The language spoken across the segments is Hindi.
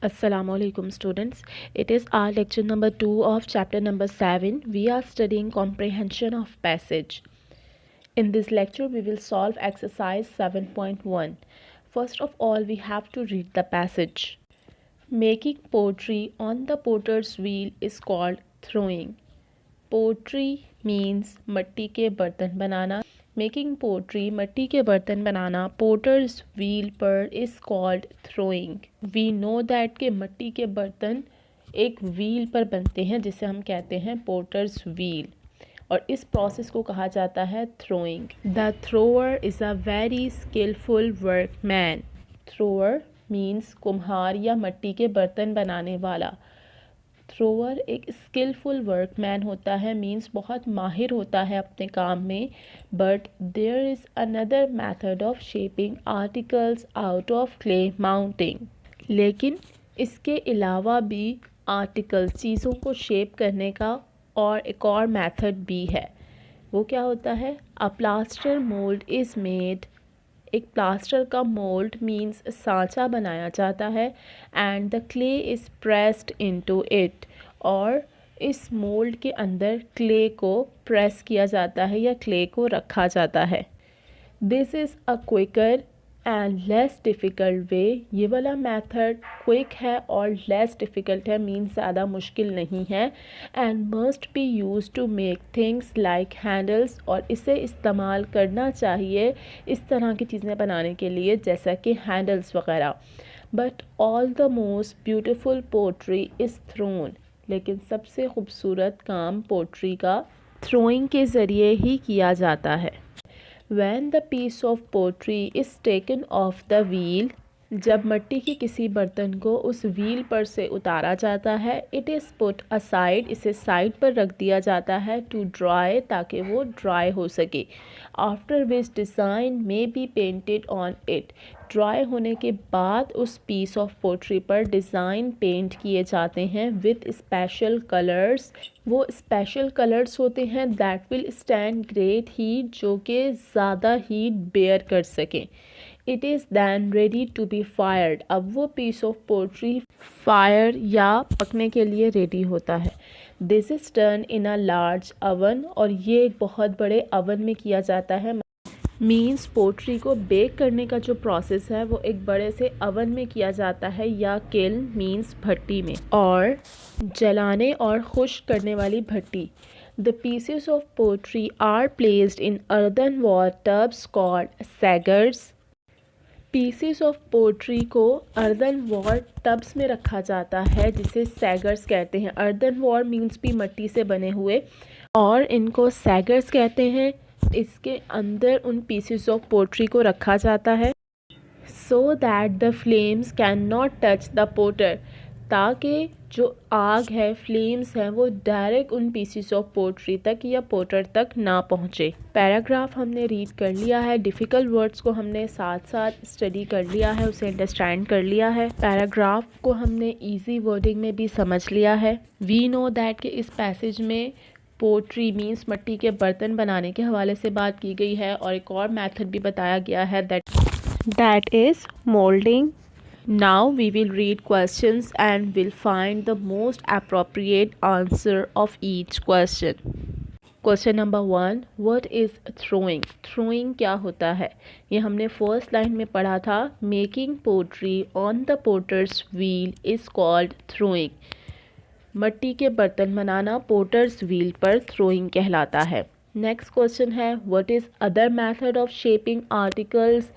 Assalamualaikum students. It is our lecture number 2 of chapter number 7. We are studying comprehension of passage. In this lecture we will solve exercise 7.1. First of all we have to read the passage. Making pottery on the potter's wheel is called throwing. Pottery means मट्टी के बर्तन बनाना. Making pottery मट्टी के बर्तन बनाना potter's wheel पर is called throwing. We know that के मट्टी के बर्तन एक व्हील पर बनते हैं जिसे हम कहते हैं potter's wheel और इस प्रोसेस को कहा जाता है throwing. The thrower is a very skillful workman. Thrower means कुम्हार या मट्टी के बर्तन बनाने वाला. थ्रोअर एक स्किलफुल वर्कमैन होता है मीन्स बहुत माहिर होता है अपने काम में. But there is another method of shaping articles out of clay mounting. लेकिन इसके अलावा भी आर्टिकल्स चीज़ों को शेप करने का और एक और मेथड भी है. वो क्या होता है? अ प्लास्टर मोल्ड इज़ मेड. एक प्लास्टर का मोल्ड मीन्स सांचा बनाया जाता है and the clay is pressed into it. और इस मोल्ड के अंदर क्ले को प्रेस किया जाता है या क्ले को रखा जाता है. This is a quicker and less difficult way. ये वाला मेथड क्विक है और लेस डिफ़िकल्ट है मीन्स ज़्यादा मुश्किल नहीं है. And must be use to make things like handles. और इसे इस्तेमाल करना चाहिए इस तरह की चीज़ें बनाने के लिए जैसा कि हैंडल्स वगैरह. But all the most beautiful pottery is thrown. लेकिन सबसे खूबसूरत काम पोट्री का थ्रोइंग के ज़रिए ही किया जाता है. When the piece of pottery is taken off the wheel, जब मिट्टी की किसी बर्तन को उस व्हील पर से उतारा जाता है, इट इज़ पुट असाइड. इसे साइड पर रख दिया जाता है टू ड्राई ताकि वो ड्राई हो सके. After which design may be painted on it. Dry होने के बाद उस पीस ऑफ पोट्री पर डिज़ाइन पेंट किए जाते हैं विद स्पेशल कलर्स. वो स्पेशल कलर्स होते हैं that will stand great heat, जो कि ज़्यादा हीट बेयर कर सकें. It is then ready to be fired. अब वो पीस ऑफ पोट्री फायर या पकने के लिए रेडी होता है. This is done in a large oven. और ये एक बहुत बड़े अवन में किया जाता है. मीन्स पोट्री को बेक करने का जो प्रोसेस है वो एक बड़े से अवन में किया जाता है या किल्न मीन्स भट्टी में, और जलाने और खुश्क करने वाली भट्टी. The pieces of pottery are placed in earthenware tubs called saggars. Pieces of pottery को earthenware टब्स में रखा जाता है जिसे सैगर्स कहते हैं. earthenware मीन्स भी मिट्टी से बने हुए और इनको सैगर्स कहते हैं. इसके अंदर उन पीसेस ऑफ पोट्री को रखा जाता है so that the flames can not touch the potter. ताकि जो आग है, फ्लेम्स हैं, वो डायरेक्ट उन पीसेस ऑफ पोट्री तक या पोटर तक ना पहुँचे. पैराग्राफ हमने रीड कर लिया है. डिफ़िकल्ट वर्ड्स को हमने साथ साथ स्टडी कर लिया है, उसे अंडरस्टैंड कर लिया है. पैराग्राफ को हमने ईजी वर्डिंग में भी समझ लिया है. वी नो दैट कि इस पैसेज में पोट्री मीन्स मिट्टी के बर्तन बनाने के हवाले से बात की गई है और एक और मेथड भी बताया गया है that is moulding. Now we will read questions and will find the most appropriate answer of each question. Question number 1, what is throwing. Throwing क्या होता है? ये हमने फर्स्ट लाइन में पढ़ा था. Making pottery on the potter's wheel is called throwing. मिट्टी के बर्तन बनाना पोटर्स व्हील पर थ्रोइंग कहलाता है. नेक्स्ट क्वेश्चन है what is other method of shaping articles.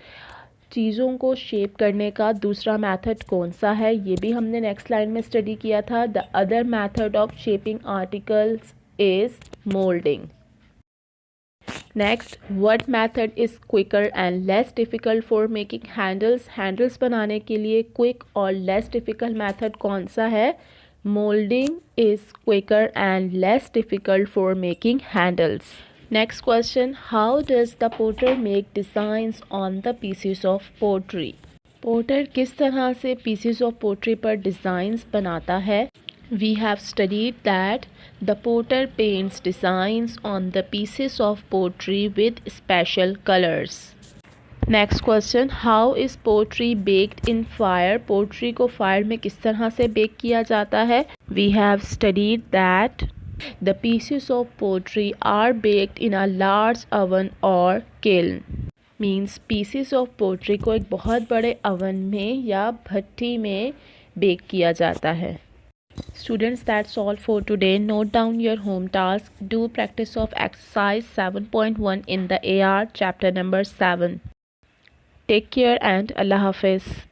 चीज़ों को शेप करने का दूसरा मेथड कौन सा है? ये भी हमने नेक्स्ट लाइन में स्टडी किया था. The other method of shaping articles is moulding. Next, what method is quicker and less difficult for making handles. Handles बनाने के लिए क्विक और लेस डिफ़िकल्ट मेथड कौन सा है? Molding is quicker and less difficult for making handles. Next question, how does the potter make designs on the pieces of pottery? Potter किस तरह से pieces of pottery पर designs बनाता है? We have studied that the potter paints designs on the pieces of pottery with special colors. Next question, how is pottery baked in fire? Pottery को फायर में किस तरह से बेक किया जाता है? We have studied that the pieces of pottery are baked in a large oven और kiln. Means pieces of pottery को एक बहुत बड़े अवन में या भट्टी में बेक किया जाता है. Students, that's all for today. Note down your home task. Do practice of exercise 7.1 in the AR chapter number 7. Take care and Allah Hafiz.